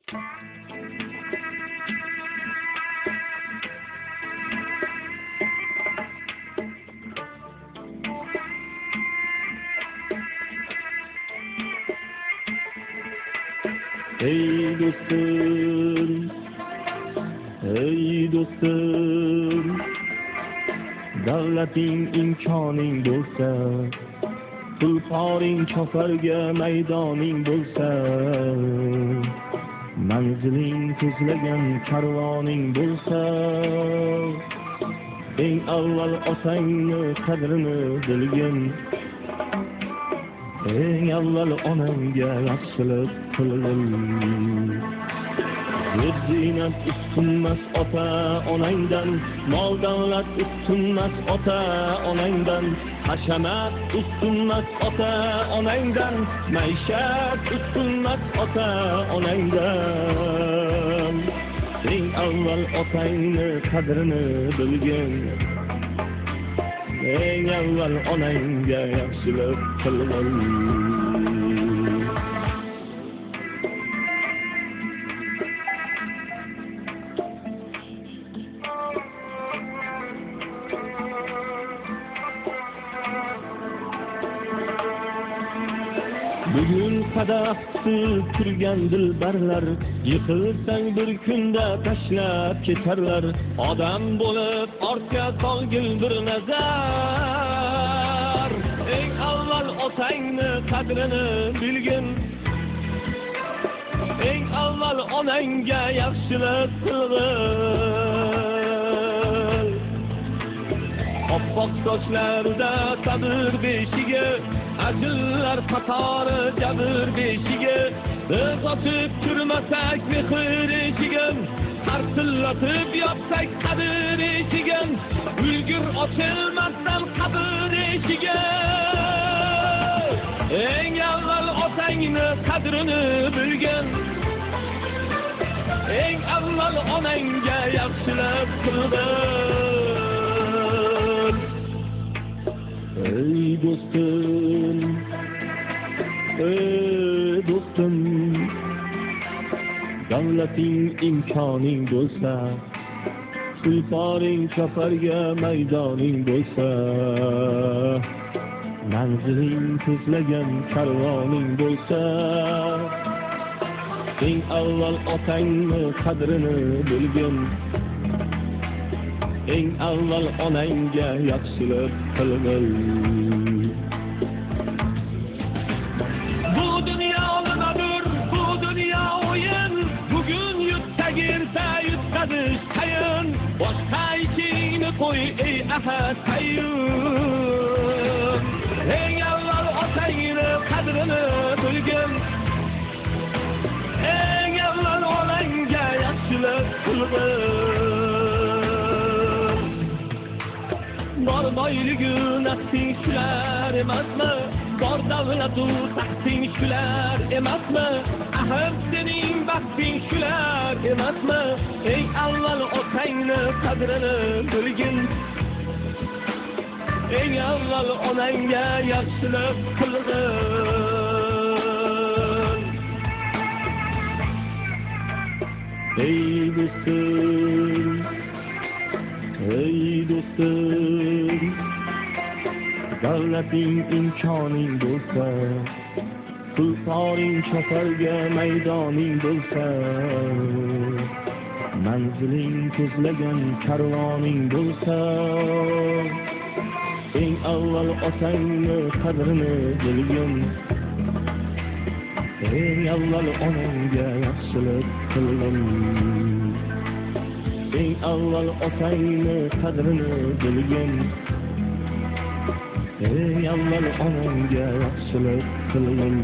Ey dostum, ey dostum, davlating imkoning bo'lsa, tulporing choparga maydoning bo'lsa, manziling ko'zlagan karvoning bo'lsa, eng avval otangni qadrini bilgin, eng avval onangga yaxshilik qilgin. Zinat ustunmas ota onangdan, mol davlat ustunmas ota onangdan, hashamat ustunmas ota onangdan, maishat ustunmas ota onangdan. Eng avval otangni qadrini bilgin, eng avval onangga yaxshilik qilgin. Bugün qadah turgan dilbarlar, yiqilsang bir kunda tashlab ketarlar. Odam bo'lib ortga solgil bir nazar, eng avval otangni qadrini bilgin, eng avval onangga yaxshilik qilgin. Oppoq sochlarda sabr beshigi, ajillar qatori jabr beshigi, biz ochib turmasak mehr eshigin, qarsillatib yopsak qadr eshigin, ulgur ochilmasdan qabr eshigi. Eng avval otangni qadrini bilgin, eng avval onangga yaxshilik qilgin. Ey dostum, ey dostum, davlating imkoning bo'lsa, tulporing choparga maydoning bo'lsa, manziling ko'zlagan karvoning bo'lsa, eng avval otangni qadrini bilgin, eng avval onangga yaxshilik qilgin. Bu dunyo nimadir, bu dunyo o'yin, bugun yutsak erta yutqazish tayin. Boshqa ishingni qo'y ey ahad qayyum, eng avval otangni qadrini bilgin, eng avval onangga yaxshilik qilgin. Bor boyligu nafsing shular emasmi? Bor davlatu taxting shular emasmi? Ahir sening baxting shular emasmi? Eng avval otangni qadrini bilgin, eng avval onangga yaxshilik qilgin. Ey dostum, ey dostum, davlating imkoning bo'lsa, tulporing choparga maydoning bo'lsa, manziling ko'zlagan karvoning bo'lsa, eng avval otangni qadrini bilgin, eng avval onangga yaxshilik qilgin. Eng avval otangni qadrini bilgin, eng avval onangga yaxshilik qilgin.